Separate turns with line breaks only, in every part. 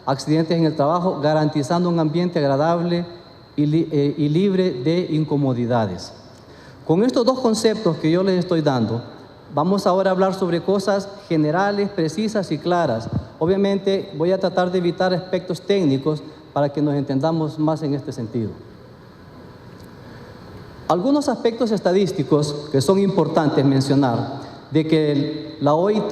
accidentes en el trabajo, garantizando un ambiente agradable y libre de incomodidades. Con estos dos conceptos que yo les estoy dando, vamos ahora a hablar sobre cosas generales, precisas y claras. Obviamente voy a tratar de evitar aspectos técnicos para que nos entendamos más en este sentido. Algunos aspectos estadísticos que son importantes mencionar, de que la OIT,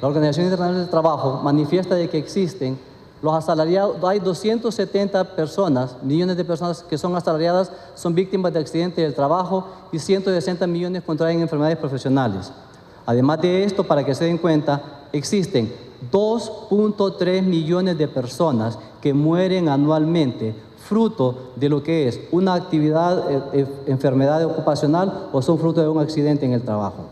la Organización Internacional del Trabajo, manifiesta de que existen los asalariados, hay 270 personas, millones de personas que son asalariadas, son víctimas de accidentes del trabajo y 160 millones contraen enfermedades profesionales. Además de esto, para que se den cuenta, existen 2.3 millones de personas que mueren anualmente fruto de lo que es una actividad, enfermedad ocupacional o son fruto de un accidente en el trabajo.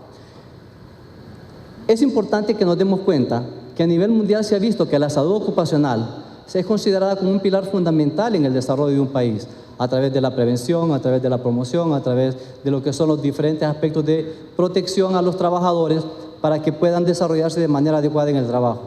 Es importante que nos demos cuenta que a nivel mundial se ha visto que la salud ocupacional se es considerada como un pilar fundamental en el desarrollo de un país, a través de la prevención, a través de la promoción, a través de lo que son los diferentes aspectos de protección a los trabajadores para que puedan desarrollarse de manera adecuada en el trabajo.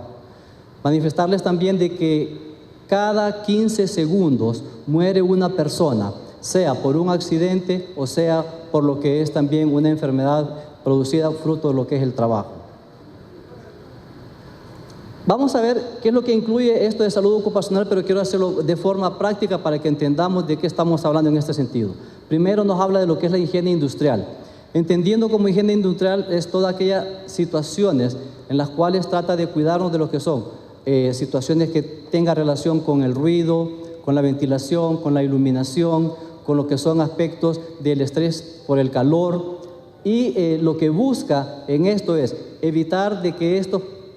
Manifestarles también de que cada 15 segundos muere una persona, sea por un accidente o sea por lo que es también una enfermedad producida fruto de lo que es el trabajo. Vamos a ver qué es lo que incluye esto de salud ocupacional, pero quiero hacerlo de forma práctica para que entendamos de qué estamos hablando en este sentido. Primero nos habla de lo que es la higiene industrial. Entendiendo como higiene industrial es todas aquellas situaciones en las cuales trata de cuidarnos de lo que son situaciones que tengan relación con el ruido, con la ventilación, con la iluminación, con lo que son aspectos del estrés por el calor y lo que busca en esto es evitar de que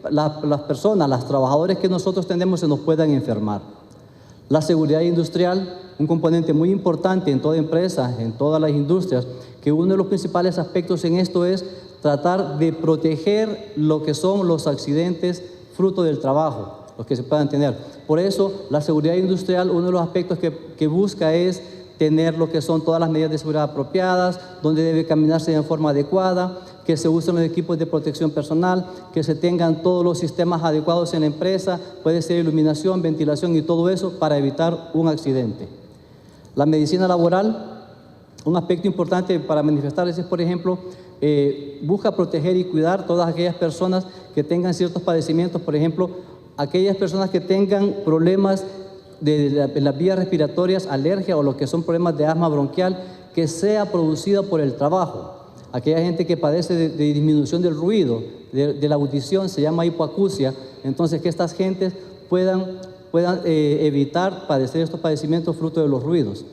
las personas, los trabajadores que nosotros tenemos se nos puedan enfermar. La seguridad industrial, un componente muy importante en toda empresa, en todas las industrias, que uno de los principales aspectos en esto es tratar de proteger lo que son los accidentes fruto del trabajo, los que se puedan tener. Por eso, la seguridad industrial, uno de los aspectos que busca es tener lo que son todas las medidas de seguridad apropiadas, donde debe caminarse de forma adecuada, que se usen los equipos de protección personal, que se tengan todos los sistemas adecuados en la empresa, puede ser iluminación, ventilación y todo eso para evitar un accidente. La medicina laboral, un aspecto importante para manifestarles es, por ejemplo, busca proteger y cuidar todas aquellas personas que tengan ciertos padecimientos, por ejemplo, aquellas personas que tengan problemas de las vías respiratorias, alergia o lo que son problemas de asma bronquial, que sea producida por el trabajo. Aquella gente que padece de disminución del ruido, de la audición, se llama hipoacusia, entonces que estas gentes puedan evitar padecer estos padecimientos fruto de los ruidos.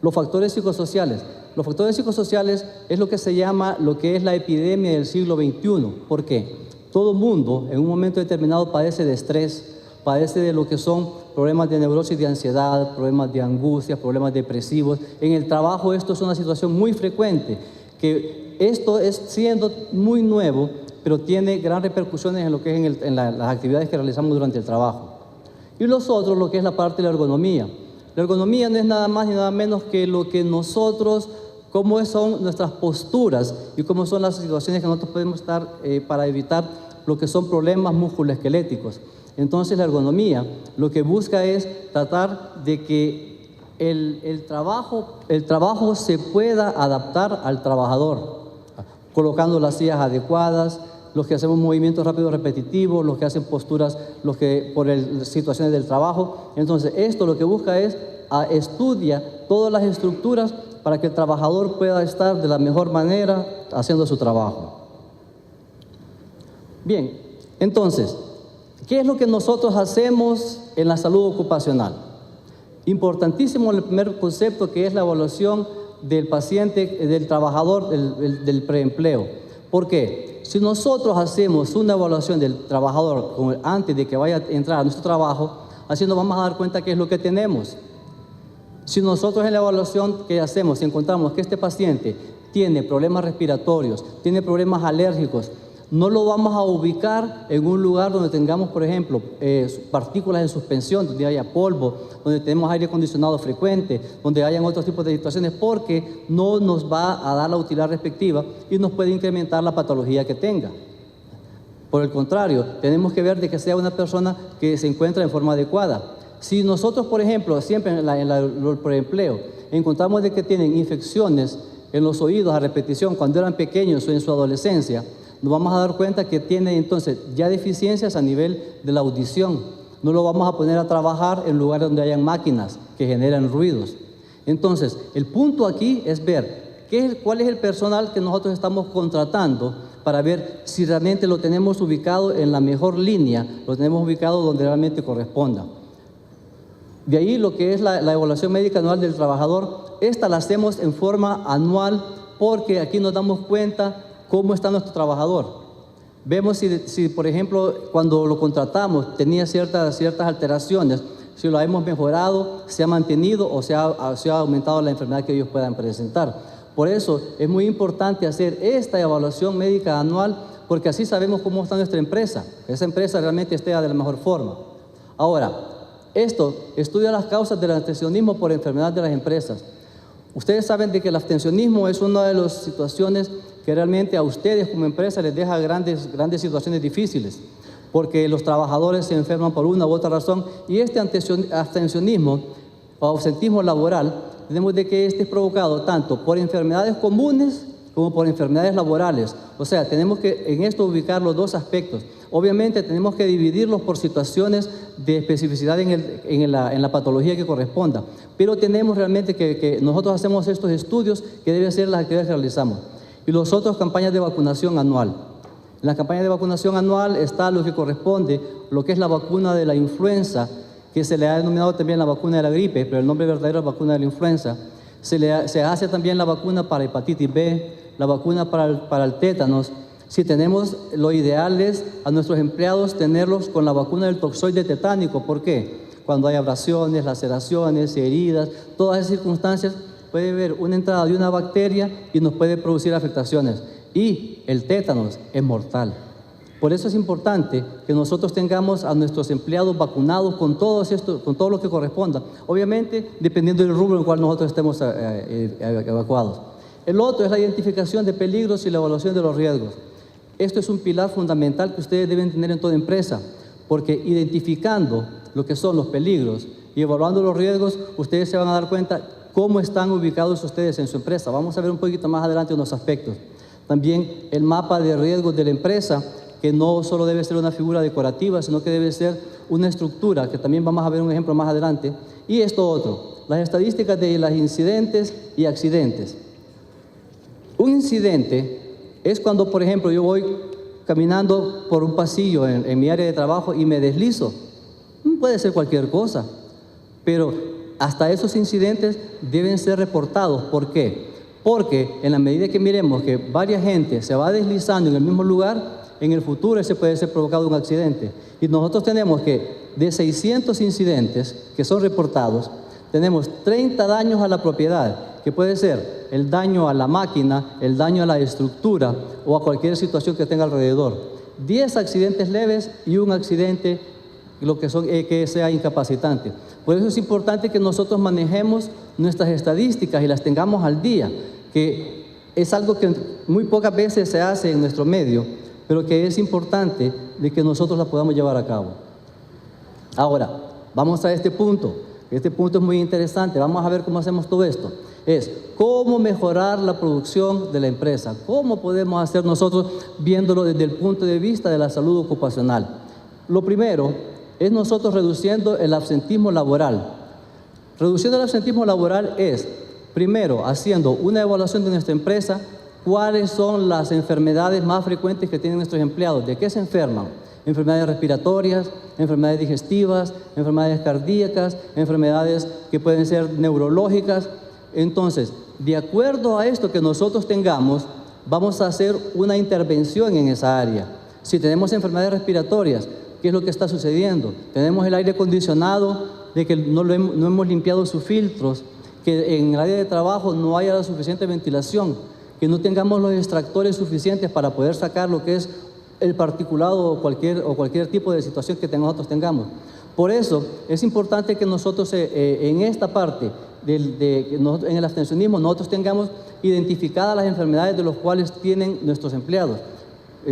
Los factores psicosociales. Los factores psicosociales es lo que se llama lo que es la epidemia del siglo XXI. ¿Por qué? Todo mundo en un momento determinado padece de estrés, padece de lo que son problemas de neurosis de ansiedad, problemas de angustia, problemas depresivos. En el trabajo esto es una situación muy frecuente, que esto es siendo muy nuevo, pero tiene gran repercusiones en lo que es las actividades que realizamos durante el trabajo. Y los otros, lo que es la parte de la ergonomía. La ergonomía no es nada más ni nada menos que lo que nosotros, cómo son nuestras posturas y cómo son las situaciones que nosotros podemos estar para evitar lo que son problemas musculoesqueléticos. Entonces la ergonomía lo que busca es tratar de que el trabajo se pueda adaptar al trabajador, colocando las sillas adecuadas, los que hacemos movimientos rápidos repetitivos, los que hacen posturas, los que por situaciones del trabajo. Entonces esto lo que busca es estudia todas las estructuras para que el trabajador pueda estar de la mejor manera haciendo su trabajo. Bien, entonces, ¿qué es lo que nosotros hacemos en la salud ocupacional? Importantísimo el primer concepto, que es la evaluación del paciente, del trabajador, del preempleo. ¿Por qué? Si nosotros hacemos una evaluación del trabajador antes de que vaya a entrar a nuestro trabajo, así nos vamos a dar cuenta qué es lo que tenemos. Si nosotros en la evaluación que hacemos encontramos que este paciente tiene problemas respiratorios, tiene problemas alérgicos, no lo vamos a ubicar en un lugar donde tengamos, por ejemplo, partículas en suspensión, donde haya polvo, donde tenemos aire acondicionado frecuente, donde hayan otros tipos de situaciones, porque no nos va a dar la utilidad respectiva y nos puede incrementar la patología que tenga. Por el contrario, tenemos que ver de que sea una persona que se encuentra en forma adecuada. Si nosotros, por ejemplo, siempre en el preempleo, encontramos de que tienen infecciones en los oídos a repetición cuando eran pequeños o en su adolescencia, nos vamos a dar cuenta que tiene entonces ya deficiencias a nivel de la audición. No lo vamos a poner a trabajar en lugares donde hayan máquinas que generan ruidos. Entonces, el punto aquí es ver cuál es el personal que nosotros estamos contratando para ver si realmente lo tenemos ubicado en la mejor línea, lo tenemos ubicado donde realmente corresponda. De ahí lo que es la evaluación médica anual del trabajador, esta la hacemos en forma anual porque aquí nos damos cuenta cómo está nuestro trabajador. Vemos si por ejemplo, cuando lo contratamos tenía ciertas alteraciones, si lo hemos mejorado, se ha mantenido o se ha aumentado la enfermedad que ellos puedan presentar. Por eso es muy importante hacer esta evaluación médica anual porque así sabemos cómo está nuestra empresa, que esa empresa realmente esté de la mejor forma. Ahora, esto estudia las causas del abstencionismo por enfermedad de las empresas. Ustedes saben de que el abstencionismo es una de las situaciones que realmente a ustedes como empresa les deja grandes situaciones difíciles, porque los trabajadores se enferman por una u otra razón y este abstencionismo o ausentismo laboral, tenemos de que este es provocado tanto por enfermedades comunes como por enfermedades laborales. O sea, tenemos que en esto ubicar los dos aspectos. Obviamente tenemos que dividirlos por situaciones de especificidad en la patología que corresponda, pero tenemos realmente que nosotros hacemos estos estudios que deben ser las actividades que realizamos. Y los otros, campañas de vacunación anual. En la campaña de vacunación anual está lo que corresponde, lo que es la vacuna de la influenza, que se le ha denominado también la vacuna de la gripe, pero el nombre verdadero es vacuna de la influenza. Se hace también la vacuna para hepatitis B, la vacuna para el tétanos. Si tenemos, lo ideal es a nuestros empleados tenerlos con la vacuna del toxoide tetánico. ¿Por qué? Cuando hay abrasiones, laceraciones, heridas, todas esas circunstancias, puede haber una entrada de una bacteria y nos puede producir afectaciones. Y el tétanos es mortal. Por eso es importante que nosotros tengamos a nuestros empleados vacunados con todo lo que corresponda. Obviamente, dependiendo del rubro en el cual nosotros estemos evacuados. El otro es la identificación de peligros y la evaluación de los riesgos. Esto es un pilar fundamental que ustedes deben tener en toda empresa, porque identificando lo que son los peligros y evaluando los riesgos, ustedes se van a dar cuenta cómo están ubicados ustedes en su empresa. Vamos a ver un poquito más adelante unos aspectos. También el mapa de riesgos de la empresa, que no solo debe ser una figura decorativa, sino que debe ser una estructura, que también vamos a ver un ejemplo más adelante. Y esto otro, las estadísticas de los incidentes y accidentes. Un incidente es cuando, por ejemplo, yo voy caminando por un pasillo en mi área de trabajo y me deslizo. Puede ser cualquier cosa, pero hasta esos incidentes deben ser reportados. ¿Por qué? Porque en la medida que miremos que varias gente se va deslizando en el mismo lugar, en el futuro ese puede ser provocado un accidente. Y nosotros tenemos que, de 600 incidentes que son reportados, tenemos 30 daños a la propiedad, que puede ser el daño a la máquina, el daño a la estructura o a cualquier situación que tenga alrededor. 10 accidentes leves y un accidente que sea incapacitante. Por eso es importante que nosotros manejemos nuestras estadísticas y las tengamos al día, que es algo que muy pocas veces se hace en nuestro medio, pero que es importante de que nosotros la podamos llevar a cabo. Ahora, vamos a este punto. Este punto es muy interesante. Vamos a ver cómo hacemos todo esto. Es cómo mejorar la producción de la empresa. ¿Cómo podemos hacer nosotros viéndolo desde el punto de vista de la salud ocupacional? Lo primero es nosotros reduciendo el absentismo laboral. Reduciendo el absentismo laboral es, primero, haciendo una evaluación de nuestra empresa, cuáles son las enfermedades más frecuentes que tienen nuestros empleados, de qué se enferman. Enfermedades respiratorias, enfermedades digestivas, enfermedades cardíacas, enfermedades que pueden ser neurológicas. Entonces, de acuerdo a esto que nosotros tengamos, vamos a hacer una intervención en esa área. Si tenemos enfermedades respiratorias, ¿qué es lo que está sucediendo? Tenemos el aire acondicionado, de que no hemos limpiado sus filtros, que en el área de trabajo no haya la suficiente ventilación, que no tengamos los extractores suficientes para poder sacar lo que es el particulado o cualquier tipo de situación que nosotros tengamos. Por eso es importante que nosotros en esta parte, en el abstencionismo, nosotros tengamos identificadas las enfermedades de los cuales tienen nuestros empleados.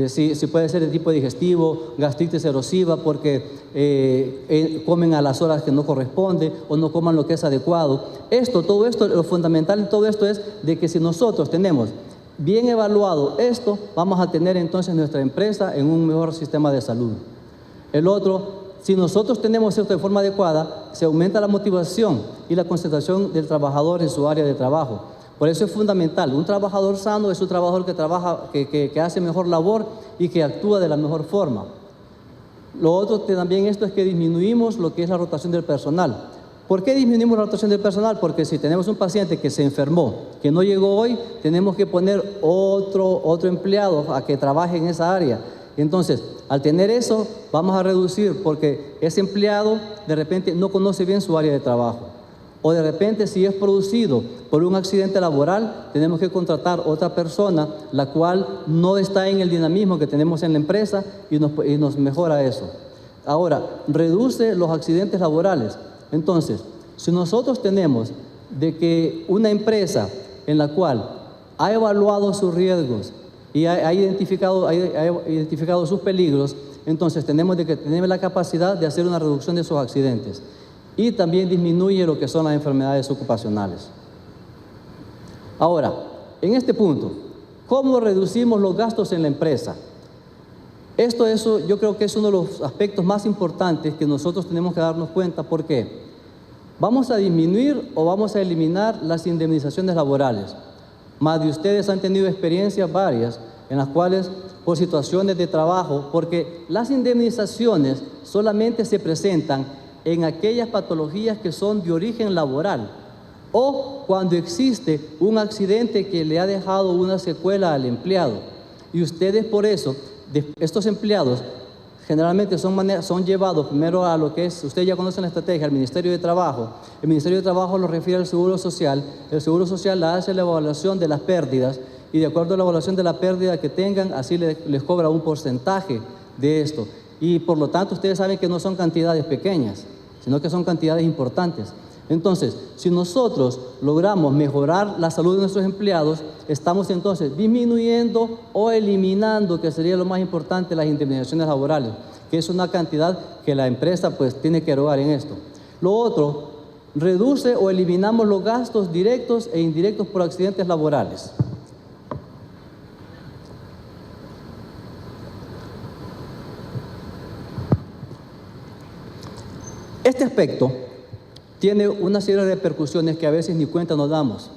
si puede ser de tipo digestivo, gastritis erosiva, porque comen a las horas que no corresponde o no coman lo que es adecuado. Todo esto, lo fundamental en todo esto es de que si nosotros tenemos bien evaluado esto, vamos a tener entonces nuestra empresa en un mejor sistema de salud. El otro, si nosotros tenemos esto de forma adecuada, se aumenta la motivación y la concentración del trabajador en su área de trabajo. Por eso es fundamental. Un trabajador sano es un trabajador que trabaja, que hace mejor labor y que actúa de la mejor forma. Lo otro también esto es que disminuimos lo que es la rotación del personal. ¿Por qué disminuimos la rotación del personal? Porque si tenemos un paciente que se enfermó, que no llegó hoy, tenemos que poner otro empleado a que trabaje en esa área. Entonces, al tener eso, vamos a reducir, porque ese empleado de repente no conoce bien su área de trabajo. O de repente, si es producido por un accidente laboral, tenemos que contratar otra persona, la cual no está en el dinamismo que tenemos en la empresa y nos mejora eso. Ahora, reduce los accidentes laborales. Entonces, si nosotros tenemos de que una empresa en la cual ha evaluado sus riesgos y ha identificado sus peligros, entonces tenemos que tener la capacidad de hacer una reducción de esos accidentes. Y también disminuye lo que son las enfermedades ocupacionales. Ahora, en este punto, ¿cómo reducimos los gastos en la empresa? Eso yo creo que es uno de los aspectos más importantes que nosotros tenemos que darnos cuenta. ¿Por qué? ¿Vamos a disminuir o vamos a eliminar las indemnizaciones laborales? Más de ustedes han tenido experiencias varias en las cuales, por situaciones de trabajo, porque las indemnizaciones solamente se presentan en aquellas patologías que son de origen laboral o cuando existe un accidente que le ha dejado una secuela al empleado. Y ustedes por eso, estos empleados generalmente son llevados primero a lo que es, ustedes ya conocen la estrategia, al Ministerio de Trabajo. El Ministerio de Trabajo lo refiere al Seguro Social. El Seguro Social hace la evaluación de las pérdidas y de acuerdo a la evaluación de la pérdida que tengan, así les cobra un porcentaje de esto. Y por lo tanto ustedes saben que no son cantidades pequeñas, sino que son cantidades importantes. Entonces, si nosotros logramos mejorar la salud de nuestros empleados, estamos entonces disminuyendo o eliminando, que sería lo más importante, las indemnizaciones laborales, que es una cantidad que la empresa pues tiene que erogar en esto. Lo otro, reduce o eliminamos los gastos directos e indirectos por accidentes laborales. Este aspecto tiene una serie de repercusiones que a veces ni cuenta nos damos.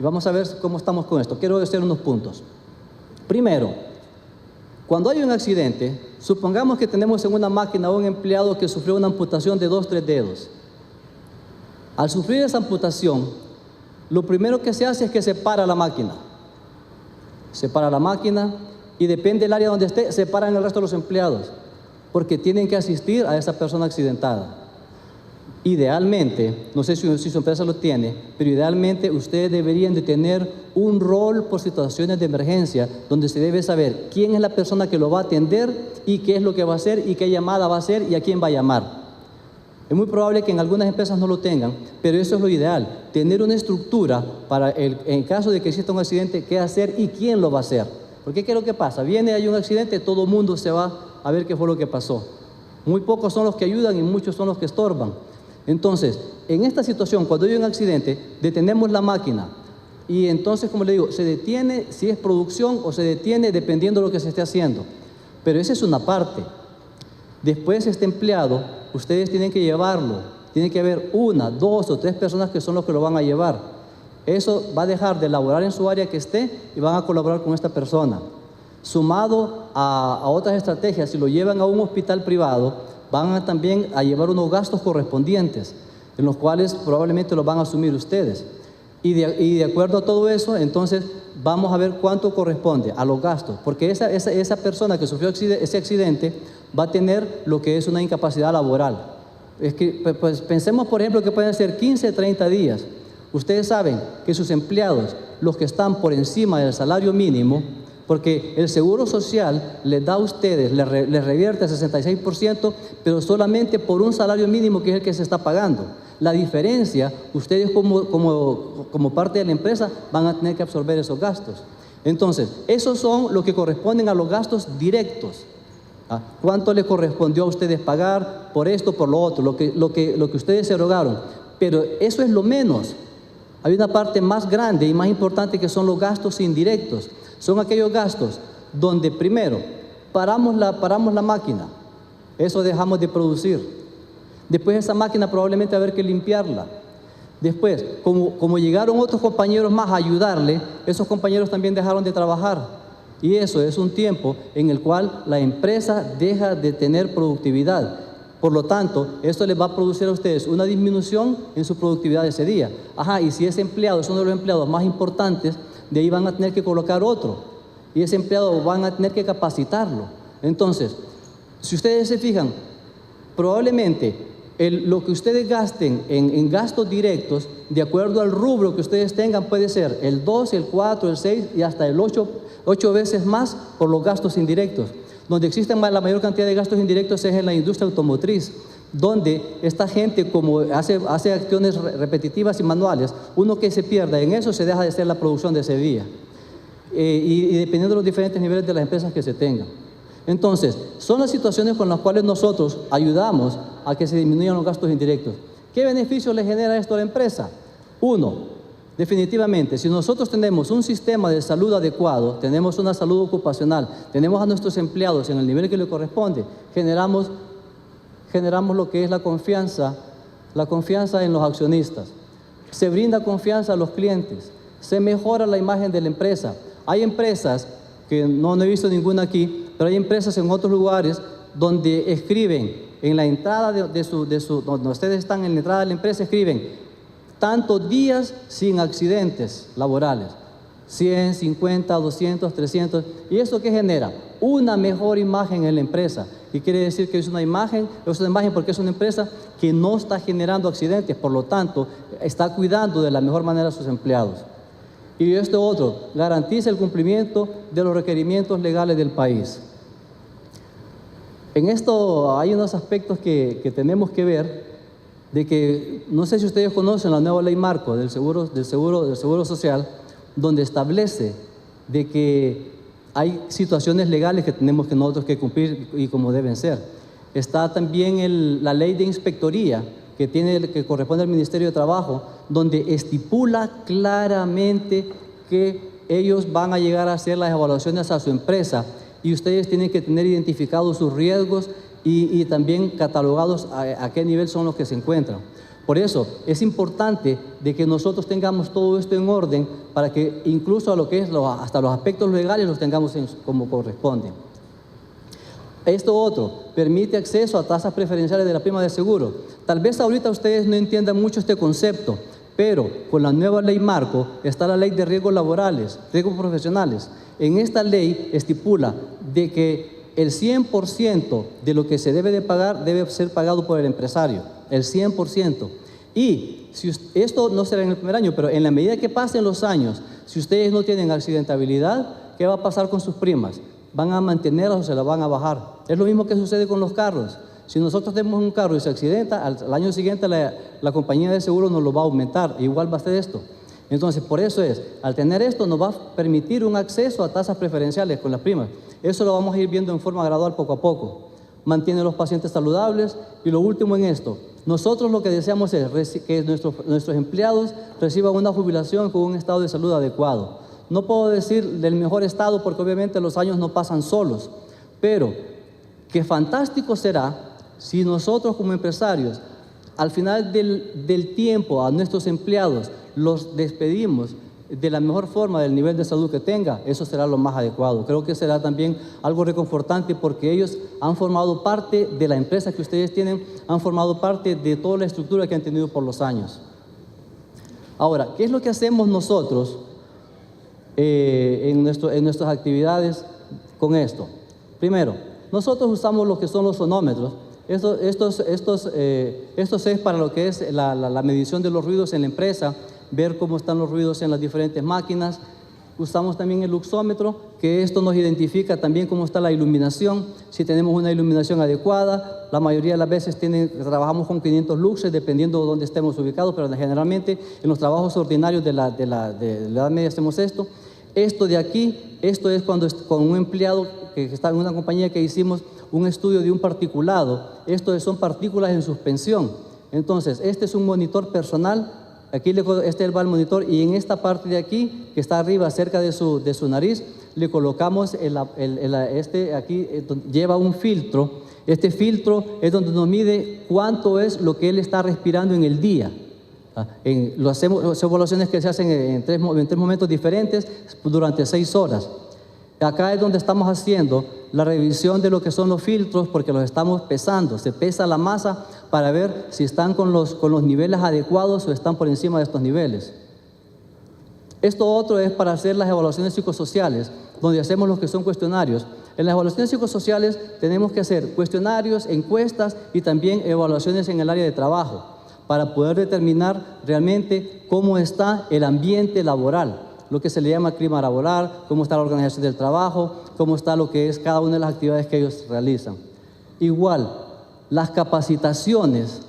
Y vamos a ver cómo estamos con esto. Quiero hacer unos puntos. Primero, cuando hay un accidente, supongamos que tenemos en una máquina a un empleado que sufrió una amputación de 2 o 3 dedos. Al sufrir esa amputación, lo primero que se hace es que se para la máquina. Se para la máquina y depende del área donde esté, se paran el resto de los empleados, porque tienen que asistir a esa persona accidentada. Idealmente, no sé si su empresa lo tiene, pero idealmente ustedes deberían de tener un rol por situaciones de emergencia, donde se debe saber quién es la persona que lo va a atender y qué es lo que va a hacer y qué llamada va a hacer y a quién va a llamar. Es muy probable que en algunas empresas no lo tengan, pero eso es lo ideal, tener una estructura para en caso de que exista un accidente, qué hacer y quién lo va a hacer. Porque ¿qué es lo que pasa? Hay un accidente, todo el mundo se va a ver qué fue lo que pasó. Muy pocos son los que ayudan y muchos son los que estorban. Entonces, en esta situación, cuando hay un accidente, detenemos la máquina y entonces, como le digo, se detiene si es producción o se detiene dependiendo de lo que se esté haciendo. Pero esa es una parte. Después, este empleado, ustedes tienen que llevarlo. Tiene que haber 1, 2 o 3 personas que son los que lo van a llevar. Eso va a dejar de laborar en su área que esté y van a colaborar con esta persona. Sumado a otras estrategias, si lo llevan a un hospital privado, van también a llevar unos gastos correspondientes, en los cuales probablemente los van a asumir ustedes. Y de acuerdo a todo eso, entonces vamos a ver cuánto corresponde a los gastos, porque esa persona que sufrió ese accidente va a tener lo que es una incapacidad laboral. Es que, pues, pensemos, por ejemplo, que pueden ser 15, 30 días. Ustedes saben que sus empleados, los que están por encima del salario mínimo, porque el Seguro Social les da a ustedes, les revierte el 66%, pero solamente por un salario mínimo que es el que se está pagando. La diferencia, ustedes como parte de la empresa van a tener que absorber esos gastos. Entonces, esos son los que corresponden a los gastos directos. ¿Cuánto les correspondió a ustedes pagar por esto, por lo otro? Lo que ustedes erogaron. Pero eso es lo menos. Hay una parte más grande y más importante que son los gastos indirectos. Son aquellos gastos donde primero paramos la máquina. Eso dejamos de producir. Después esa máquina probablemente va a haber que limpiarla. Después, como llegaron otros compañeros más a ayudarle, esos compañeros también dejaron de trabajar. Y eso es un tiempo en el cual la empresa deja de tener productividad. Por lo tanto, esto les va a producir a ustedes una disminución en su productividad ese día. Y si ese empleado es uno de los empleados más importantes, de ahí van a tener que colocar otro. Y ese empleado van a tener que capacitarlo. Entonces, si ustedes se fijan, probablemente lo que ustedes gasten en gastos directos, de acuerdo al rubro que ustedes tengan, puede ser el 2, el 4, el 6 y hasta el 8 veces más por los gastos indirectos. Donde existen la mayor cantidad de gastos indirectos es en la industria automotriz, donde esta gente, como hace acciones repetitivas y manuales, uno que se pierda en eso se deja de hacer la producción de ese día. Y dependiendo de los diferentes niveles de las empresas que se tengan. Entonces, son las situaciones con las cuales nosotros ayudamos a que se disminuyan los gastos indirectos. ¿Qué beneficio le genera esto a la empresa? Uno, definitivamente, si nosotros tenemos un sistema de salud adecuado, tenemos una salud ocupacional, tenemos a nuestros empleados en el nivel que le corresponde, generamos lo que es la confianza en los accionistas. Se brinda confianza a los clientes, se mejora la imagen de la empresa. Hay empresas, que no he visto ninguna aquí, pero hay empresas en otros lugares donde escriben en la entrada donde ustedes están en la entrada de la empresa, escriben tantos días sin accidentes laborales, 100, 50, 200, 300, ¿y eso qué genera? Una mejor imagen en la empresa. Y quiere decir que es una imagen porque es una empresa que no está generando accidentes, por lo tanto, está cuidando de la mejor manera a sus empleados. Y esto otro, garantiza el cumplimiento de los requerimientos legales del país. En esto hay unos aspectos que tenemos que ver, de que no sé si ustedes conocen la nueva ley marco del seguro social, donde establece de que hay situaciones legales que tenemos que nosotros que cumplir y como deben ser. Está también la ley de inspectoría que corresponde al Ministerio de Trabajo, donde estipula claramente que ellos van a llegar a hacer las evaluaciones a su empresa y ustedes tienen que tener identificados sus riesgos y también catalogados a qué nivel son los que se encuentran. Por eso es importante de que nosotros tengamos todo esto en orden para que incluso a lo que es hasta los aspectos legales los tengamos como corresponden. Esto otro, permite acceso a tasas preferenciales de la prima de seguro. Tal vez ahorita ustedes no entiendan mucho este concepto, pero con la nueva ley marco está la ley de riesgos laborales, riesgos profesionales. En esta ley estipula de que el 100% de lo que se debe de pagar debe ser pagado por el empresario, el 100%. Y si esto no será en el primer año, pero en la medida que pasen los años, si ustedes no tienen accidentabilidad, ¿qué va a pasar con sus primas? ¿Van a mantenerlas o se las van a bajar? Es lo mismo que sucede con los carros. Si nosotros tenemos un carro y se accidenta, al año siguiente la compañía de seguro nos lo va a aumentar. Igual va a ser esto. Entonces, por eso al tener esto nos va a permitir un acceso a tasas preferenciales con las primas. Eso lo vamos a ir viendo en forma gradual poco a poco. Mantiene a los pacientes saludables. Y lo último en esto, nosotros lo que deseamos es que nuestros empleados reciban una jubilación con un estado de salud adecuado. No puedo decir del mejor estado porque obviamente los años no pasan solos, pero qué fantástico será si nosotros como empresarios al final del tiempo a nuestros empleados los despedimos de la mejor forma del nivel de salud que tenga. Eso será lo más adecuado. Creo que será también algo reconfortante porque ellos han formado parte de la empresa que ustedes tienen, han formado parte de toda la estructura que han tenido por los años. Ahora, ¿qué es lo que hacemos nosotros en nuestras actividades con esto? Primero, nosotros usamos lo que son los sonómetros. Estos es para lo que es la medición de los ruidos en la empresa, ver cómo están los ruidos en las diferentes máquinas. Usamos también el luxómetro, que esto nos identifica también cómo está la iluminación, si tenemos una iluminación adecuada. La mayoría de las veces trabajamos con 500 luxes, dependiendo de dónde estemos ubicados, pero generalmente en los trabajos ordinarios de la edad media hacemos esto. Esto de aquí, esto es cuando con un empleado que está en una compañía que hicimos un estudio de un particulado. Esto son partículas en suspensión. Entonces, este es un monitor personal. Aquí este va el monitor y en esta parte de aquí, que está arriba cerca de su nariz, le colocamos aquí lleva un filtro. Este filtro es donde nos mide cuánto es lo que él está respirando en el día. Lo hacemos, son evaluaciones que se hacen en tres momentos diferentes durante 6 horas. Acá es donde estamos haciendo la revisión de lo que son los filtros porque los estamos pesando. Se pesa la masa para ver si están con los niveles adecuados o están por encima de estos niveles. Esto otro es para hacer las evaluaciones psicosociales, donde hacemos los que son cuestionarios. En las evaluaciones psicosociales tenemos que hacer cuestionarios, encuestas y también evaluaciones en el área de trabajo para poder determinar realmente cómo está el ambiente laboral, lo que se le llama clima laboral, cómo está la organización del trabajo, cómo está lo que es cada una de las actividades que ellos realizan. Igual, las capacitaciones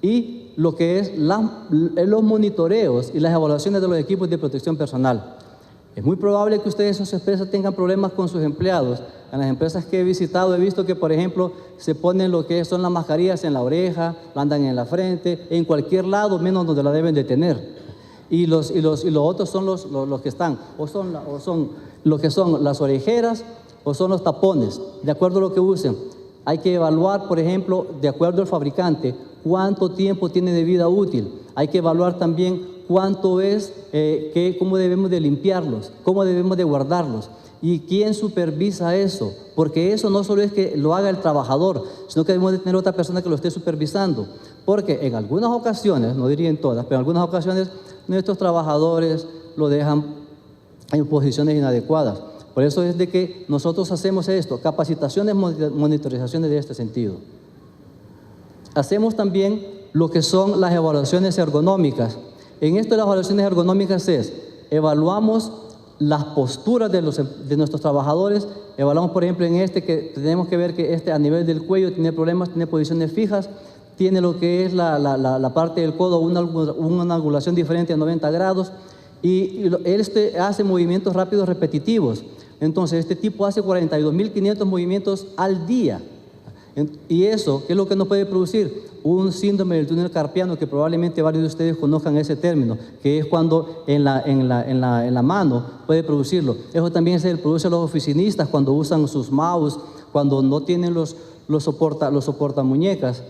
y lo que es los monitoreos y las evaluaciones de los equipos de protección personal. Es muy probable que ustedes en sus empresas tengan problemas con sus empleados. En las empresas que he visitado he visto que, por ejemplo, se ponen lo que son las mascarillas en la oreja, la andan en la frente, en cualquier lado menos donde la deben de tener. Y los otros son los que están, o son lo que son las orejeras o son los tapones, de acuerdo a lo que usen. Hay que evaluar, por ejemplo, de acuerdo al fabricante, cuánto tiempo tiene de vida útil. Hay que evaluar también cuánto es, cómo debemos de limpiarlos, cómo debemos de guardarlos y quién supervisa eso, porque eso no solo es que lo haga el trabajador, sino que debemos de tener otra persona que lo esté supervisando, porque en algunas ocasiones, no diría en todas, pero en algunas ocasiones nuestros trabajadores lo dejan en posiciones inadecuadas. Por eso es de que nosotros hacemos esto, capacitaciones, monitorizaciones de este sentido. Hacemos también lo que son las evaluaciones ergonómicas. En esto de las evaluaciones ergonómicas evaluamos las posturas de nuestros trabajadores. Evaluamos, por ejemplo, en que tenemos que ver que a nivel del cuello tiene problemas, tiene posiciones fijas, tiene lo que es la parte del codo, una angulación diferente a 90 grados y hace movimientos rápidos repetitivos. Entonces, este tipo hace 42.500 movimientos al día. Y eso, ¿qué es lo que nos puede producir? Un síndrome del túnel carpiano, que probablemente varios de ustedes conozcan ese término, que es cuando en la mano puede producirlo. Eso también se produce a los oficinistas cuando usan sus mouse, cuando no tienen los soportamuñecas.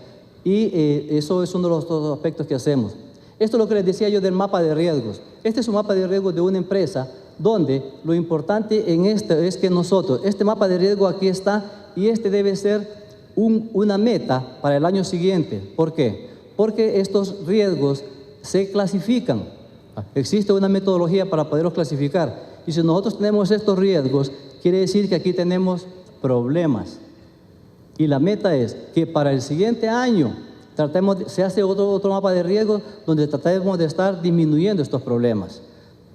Y eso es uno de los aspectos que hacemos. Esto es lo que les decía yo del mapa de riesgos. Este es un mapa de riesgos de una empresa donde lo importante en es que nosotros, este mapa de riesgo aquí está y debe ser una meta para el año siguiente. ¿Por qué? Porque estos riesgos se clasifican. Existe una metodología para poderlos clasificar. Y si nosotros tenemos estos riesgos, quiere decir que aquí tenemos problemas. Y la meta es que para el siguiente año se hace otro mapa de riesgos donde tratemos de estar disminuyendo estos problemas.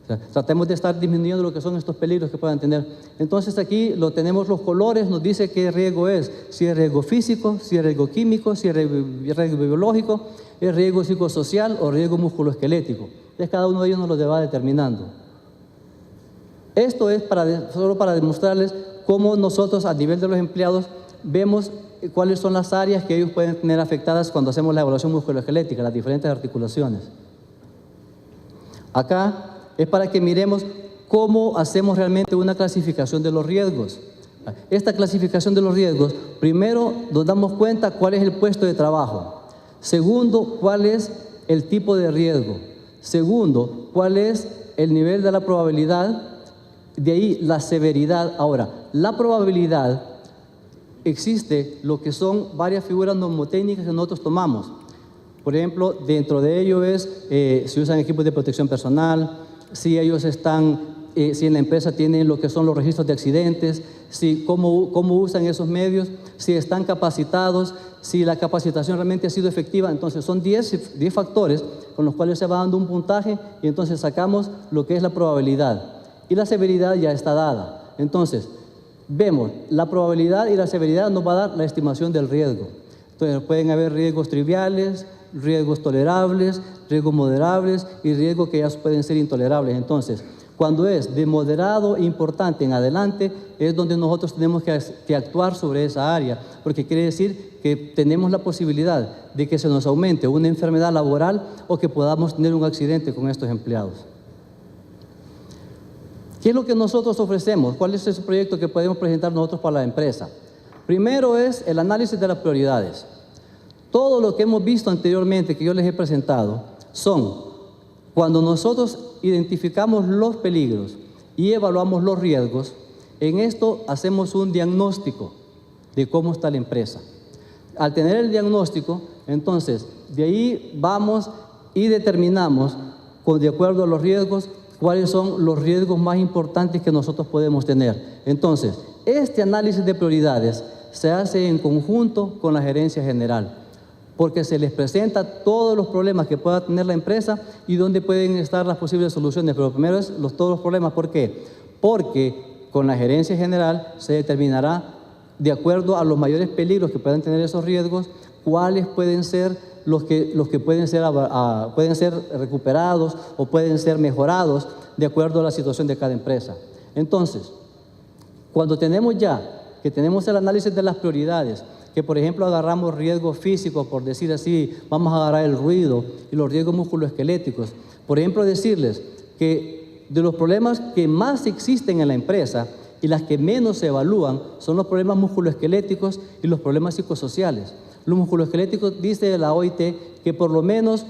O sea, tratemos de estar disminuyendo lo que son estos peligros que puedan tener. Entonces aquí tenemos los colores, nos dice qué riesgo es, si es riesgo físico, si es riesgo químico, si es riesgo biológico, es riesgo psicosocial o riesgo musculoesquelético. Entonces cada uno de ellos nos lo va determinando. Esto es solo para demostrarles cómo nosotros a nivel de los empleados vemos cuáles son las áreas que ellos pueden tener afectadas cuando hacemos la evaluación musculoesquelética, las diferentes articulaciones. Acá es para que miremos cómo hacemos realmente una clasificación de los riesgos. Esta clasificación de los riesgos, primero nos damos cuenta cuál es el puesto de trabajo. Segundo, cuál es el tipo de riesgo. Segundo, cuál es el nivel de la probabilidad. De ahí la severidad. Ahora, la probabilidad, existe lo que son varias figuras mnemotécnicas que nosotros tomamos. Por ejemplo, dentro de ello si usan equipos de protección personal, si ellos si en la empresa tienen lo que son los registros de accidentes, cómo usan esos medios, si están capacitados, si la capacitación realmente ha sido efectiva. Entonces son 10 factores con los cuales se va dando un puntaje y entonces sacamos lo que es la probabilidad. Y la severidad ya está dada. Entonces, vemos la probabilidad y la severidad nos va a dar la estimación del riesgo. Entonces pueden haber riesgos triviales, riesgos tolerables, riesgos moderables y riesgos que ya pueden ser intolerables. Entonces, Cuando es de moderado e importante en adelante, es donde nosotros tenemos que actuar sobre esa área, porque quiere decir que tenemos la posibilidad de que se nos aumente una enfermedad laboral o que podamos tener un accidente con estos empleados. ¿Qué es lo que nosotros ofrecemos? ¿Cuál es ese proyecto que podemos presentar nosotros para la empresa? Primero es el análisis de las prioridades. Todo lo que hemos visto anteriormente que yo les he presentado son cuando nosotros identificamos los peligros y evaluamos los riesgos. En esto hacemos un diagnóstico de cómo está la empresa. Al tener el diagnóstico, entonces, de ahí vamos y determinamos, de acuerdo a los riesgos, cuáles son los riesgos más importantes que nosotros podemos tener. Entonces, este análisis de prioridades se hace en conjunto con la gerencia general, porque se les presenta todos los problemas que pueda tener la empresa y dónde pueden estar las posibles soluciones. Pero primero es todos los problemas. ¿Por qué? Porque con la gerencia general se determinará, de acuerdo a los mayores peligros que puedan tener esos riesgos, cuáles pueden ser los que pueden ser recuperados o pueden ser mejorados de acuerdo a la situación de cada empresa. Entonces, cuando tenemos el análisis de las prioridades, que por ejemplo agarramos riesgos físicos, por decir así, vamos a agarrar el ruido y los riesgos musculoesqueléticos. Por ejemplo, decirles que de los problemas que más existen en la empresa y las que menos se evalúan son los problemas musculoesqueléticos y los problemas psicosociales. Los musculoesqueléticos, dice la OIT, que por lo menos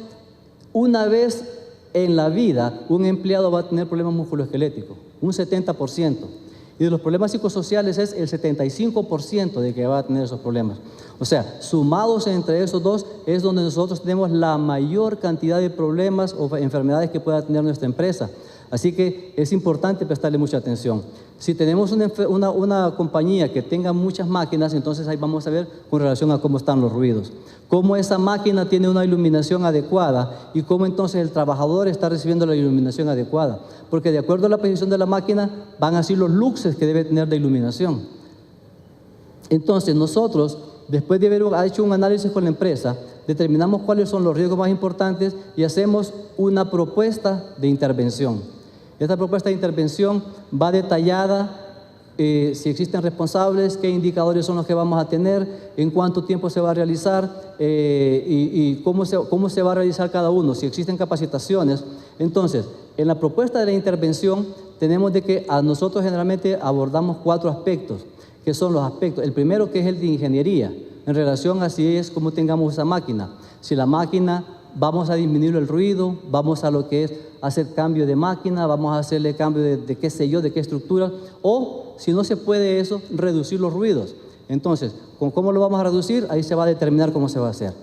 una vez en la vida un empleado va a tener problemas musculoesqueléticos, un 70%. Y de los problemas psicosociales es el 75% de que va a tener esos problemas. O sea, sumados entre esos dos es donde nosotros tenemos la mayor cantidad de problemas o enfermedades que pueda tener nuestra empresa. Así que es importante prestarle mucha atención. Si tenemos una compañía que tenga muchas máquinas, entonces ahí vamos a ver con relación a cómo están los ruidos. Cómo esa máquina tiene una iluminación adecuada y cómo entonces el trabajador está recibiendo la iluminación adecuada. Porque de acuerdo a la posición de la máquina, van así los luxes que debe tener de iluminación. Entonces nosotros, después de haber hecho un análisis con la empresa, determinamos cuáles son los riesgos más importantes y hacemos una propuesta de intervención. Esta propuesta de intervención va detallada, si existen responsables, qué indicadores son los que vamos a tener, en cuánto tiempo se va a realizar y cómo se va a realizar cada uno, si existen capacitaciones. Entonces, en la propuesta de la intervención tenemos de que a nosotros generalmente abordamos 4 aspectos, que son los aspectos. El primero, que es el de ingeniería, en relación a si es como tengamos esa máquina. Si la máquina vamos a disminuir el ruido, vamos a lo que es hacer cambio de máquina, vamos a hacerle cambio de qué sé yo, de qué estructura, o si no se puede eso, reducir los ruidos. Entonces, ¿cómo lo vamos a reducir? Ahí se va a determinar cómo se va a hacer.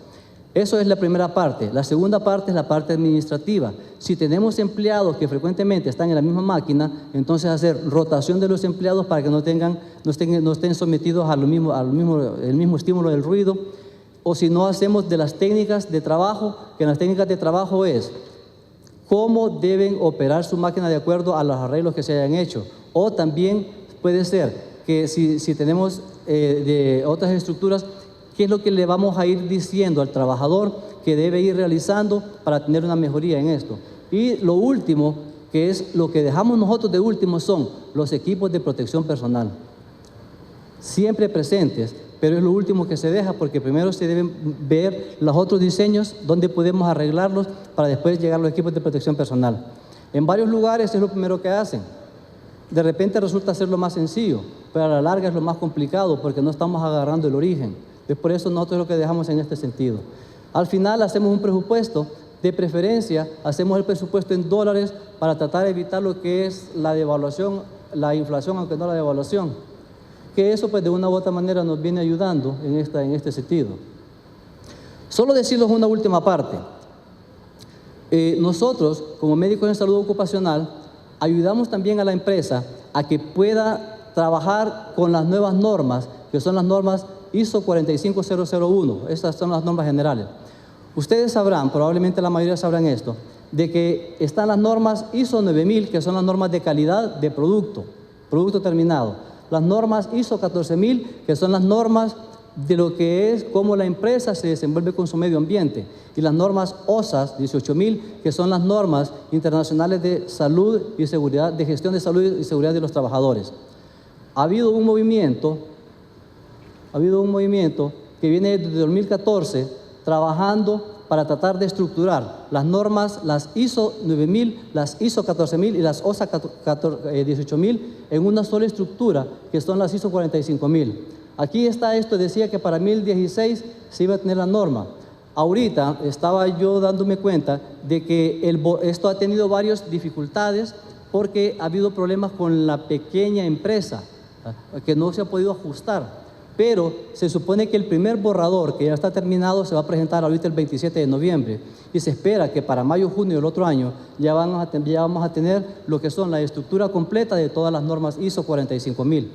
Eso es la primera parte. La segunda parte es la parte administrativa. Si tenemos empleados que frecuentemente están en la misma máquina, entonces hacer rotación de los empleados para que no estén sometidos al mismo estímulo del ruido. O si no, hacemos de las técnicas de trabajo, que en las técnicas de trabajo es cómo deben operar su máquina de acuerdo a los arreglos que se hayan hecho. O también puede ser que si tenemos de otras estructuras, qué es lo que le vamos a ir diciendo al trabajador que debe ir realizando para tener una mejoría en esto. Y lo último, que es lo que dejamos nosotros de último, son los equipos de protección personal. Siempre presentes, pero es lo último que se deja porque primero se deben ver los otros diseños donde podemos arreglarlos para después llegar a los equipos de protección personal. En varios lugares es lo primero que hacen. De repente resulta ser lo más sencillo, pero a la larga es lo más complicado porque no estamos agarrando el origen. Es por eso nosotros lo que dejamos en este sentido. Al final hacemos un presupuesto, de preferencia hacemos el presupuesto en dólares para tratar de evitar lo que es la devaluación, la inflación, aunque no la devaluación. Que eso pues de una u otra manera nos viene ayudando en este sentido. Solo decirles una última parte. Nosotros, como médicos en salud ocupacional, ayudamos también a la empresa a que pueda trabajar con las nuevas normas, que son las normas ISO 45001. Estas son las normas generales. Ustedes sabrán, probablemente la mayoría sabrán esto, de que están las normas ISO 9000, que son las normas de calidad de producto terminado. Las normas ISO 14000, que son las normas de lo que es cómo la empresa se desenvuelve con su medio ambiente. Y las normas OSAS 18.000, que son las normas internacionales de salud y seguridad, de gestión de salud y seguridad de los trabajadores. Ha habido un movimiento que viene desde 2014 trabajando para tratar de estructurar las normas, las ISO 9000, las ISO 14000 y las OSA 18000 en una sola estructura, que son las ISO 45000. Aquí está esto, decía que para 2016 se iba a tener la norma. Ahorita estaba yo dándome cuenta de que esto ha tenido varias dificultades porque ha habido problemas con la pequeña empresa, que no se ha podido ajustar. Pero se supone que el primer borrador, que ya está terminado, se va a presentar ahorita el 27 de noviembre. Y se espera que para mayo, junio del otro año ya vamos a tener lo que son la estructura completa de todas las normas ISO 45000.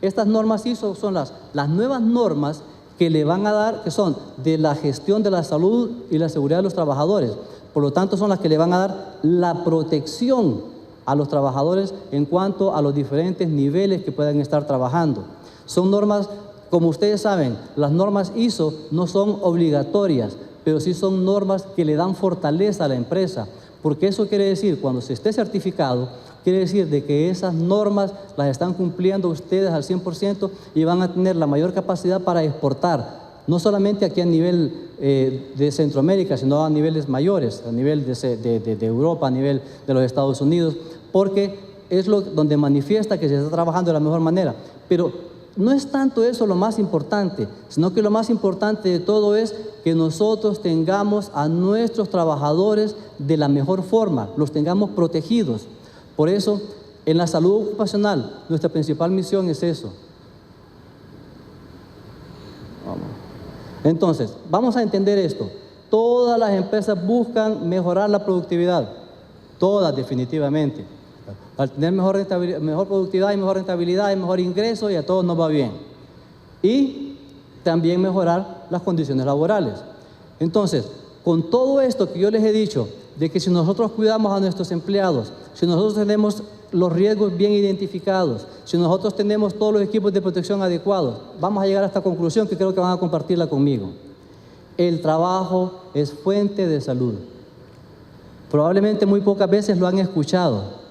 Estas normas ISO son las nuevas normas que le van a dar, que son de la gestión de la salud y la seguridad de los trabajadores. Por lo tanto, son las que le van a dar la protección a los trabajadores en cuanto a los diferentes niveles que puedan estar trabajando. Son normas, como ustedes saben, las normas ISO no son obligatorias, pero sí son normas que le dan fortaleza a la empresa, porque eso quiere decir, cuando se esté certificado, quiere decir de que esas normas las están cumpliendo ustedes al 100% y van a tener la mayor capacidad para exportar, no solamente aquí a nivel de Centroamérica, sino a niveles mayores, a nivel de Europa, a nivel de los Estados Unidos, porque es donde manifiesta que se está trabajando de la mejor manera. Pero no es tanto eso lo más importante, sino que lo más importante de todo es que nosotros tengamos a nuestros trabajadores de la mejor forma, los tengamos protegidos. Por eso, en la salud ocupacional, nuestra principal misión es eso. Entonces, vamos a entender esto. Todas las empresas buscan mejorar la productividad, todas definitivamente. Al tener mejor productividad y mejor rentabilidad y mejor ingreso, y a todos nos va bien. Y también mejorar las condiciones laborales. Entonces, con todo esto que yo les he dicho, de que si nosotros cuidamos a nuestros empleados, si nosotros tenemos los riesgos bien identificados, si nosotros tenemos todos los equipos de protección adecuados, vamos a llegar a esta conclusión que creo que van a compartirla conmigo. El trabajo es fuente de salud. Probablemente muy pocas veces lo han escuchado,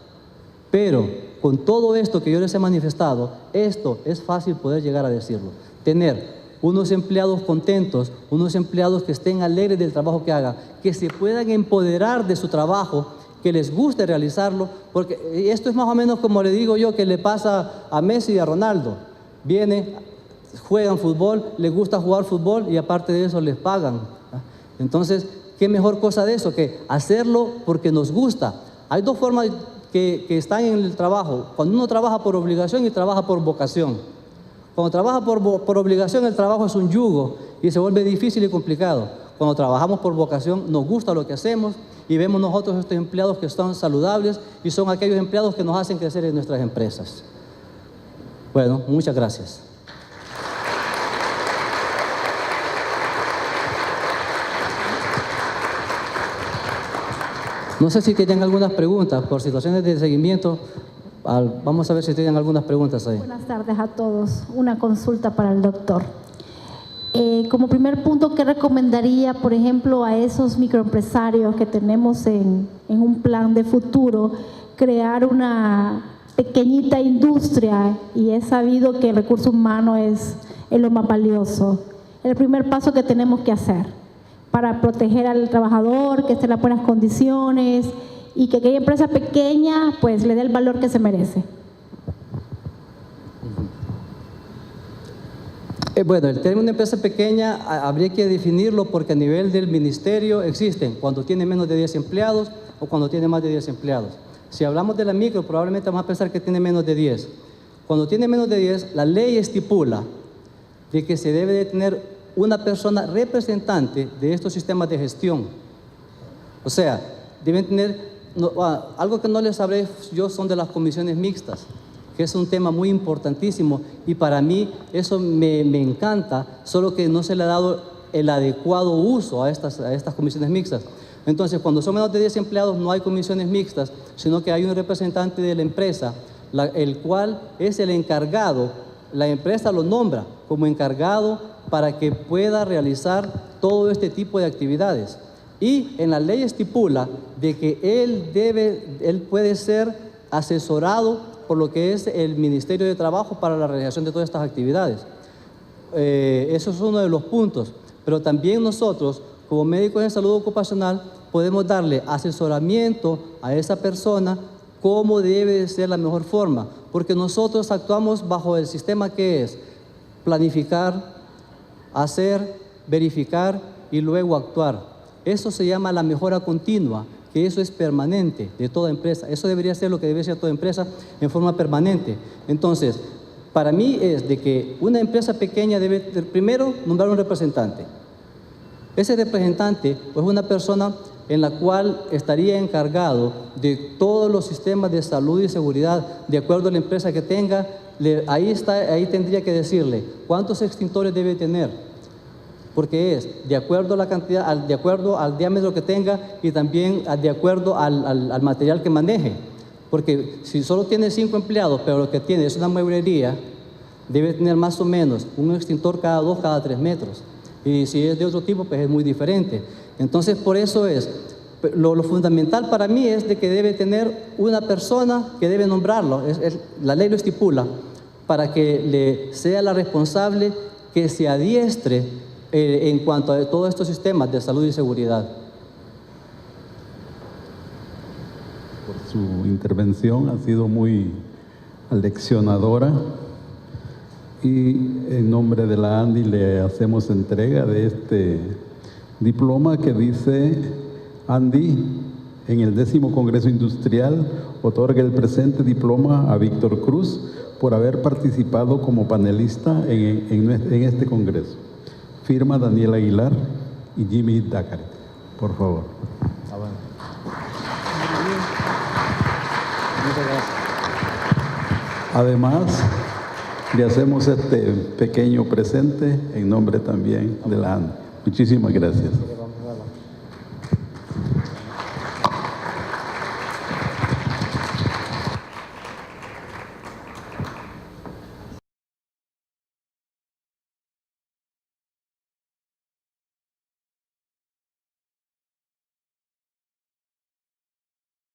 pero con todo esto que yo les he manifestado, esto es fácil poder llegar a decirlo. Tener unos empleados contentos, unos empleados que estén alegres del trabajo que hagan, que se puedan empoderar de su trabajo, que les guste realizarlo, porque esto es más o menos como le digo yo que le pasa a Messi y a Ronaldo. Vienen, juegan fútbol, les gusta jugar fútbol y aparte de eso les pagan. Entonces, ¿qué mejor cosa de eso que hacerlo porque nos gusta? Hay dos formas que están en el trabajo. Cuando uno trabaja por obligación y trabaja por vocación. Cuando trabaja por obligación, el trabajo es un yugo y se vuelve difícil y complicado. Cuando trabajamos por vocación, nos gusta lo que hacemos y vemos nosotros estos empleados que están saludables y son aquellos empleados que nos hacen crecer en nuestras empresas. Bueno, muchas gracias. No sé si tienen algunas preguntas por situaciones de seguimiento. Vamos a ver si tienen algunas preguntas ahí.
Buenas tardes a todos. Una consulta para el doctor. Como primer punto, ¿qué recomendaría, por ejemplo, a esos microempresarios que tenemos en un plan de futuro, crear una pequeñita industria? Y es sabido que el recurso humano es lo más valioso. El primer paso que tenemos que hacer para proteger al trabajador, que esté en las buenas condiciones y que aquella empresa pequeña pues le dé el valor que se merece.
Bueno, el término empresa pequeña habría que definirlo porque a nivel del ministerio existen cuando tiene menos de 10 empleados o cuando tiene más de 10 empleados. Si hablamos de la micro, probablemente vamos a pensar que tiene menos de 10. Cuando tiene menos de 10, la ley estipula de que se debe de tener una persona representante de estos sistemas de gestión. O sea, deben tener, algo que no les sabré yo son de las comisiones mixtas, que es un tema muy importantísimo y para mí eso me encanta, solo que no se le ha dado el adecuado uso a estas comisiones mixtas. Entonces, cuando son menos de 10 empleados no hay comisiones mixtas, sino que hay un representante de la empresa, el cual es el encargado, la empresa lo nombra como encargado para que pueda realizar todo este tipo de actividades. Y en la ley estipula de que él puede ser asesorado por lo que es el Ministerio de Trabajo para la realización de todas estas actividades. Eso es uno de los puntos. Pero también nosotros, como médicos en salud ocupacional, podemos darle asesoramiento a esa persona cómo debe de ser la mejor forma, porque nosotros actuamos bajo el sistema que es planificar, hacer, verificar y luego actuar. Eso se llama la mejora continua, que eso es permanente de toda empresa. Eso debería ser lo que debe ser toda empresa en forma permanente. Entonces, para mí es de que una empresa pequeña debe primero nombrar un representante. Ese representante es una persona en la cual estaría encargado de todos los sistemas de salud y seguridad de acuerdo a la empresa que tenga. Ahí tendría que decirle cuántos extintores debe tener, porque es de acuerdo a la cantidad, de acuerdo al diámetro que tenga y también de acuerdo al material que maneje. Porque si solo tiene 5 empleados, pero lo que tiene es una mueblería, debe tener más o menos un extintor cada 2, cada 3 metros. Y si es de otro tipo, pues es muy diferente. Entonces, por eso es, lo fundamental para mí es de que debe tener una persona que debe nombrarlo. La ley lo estipula, para que le sea la responsable que se adiestre en cuanto a todos estos sistemas de salud y seguridad.
Por su intervención, ha sido muy aleccionadora. Y en nombre de la ANDI le hacemos entrega de este diploma que dice: ANDI, en el 10º Congreso Industrial, otorga el presente diploma a Víctor Cruz por haber participado como panelista en este congreso. Firma Daniel Aguilar y Jimmy Dakar. Por favor. Además, le hacemos este pequeño presente en nombre también de la ANDI. Muchísimas gracias.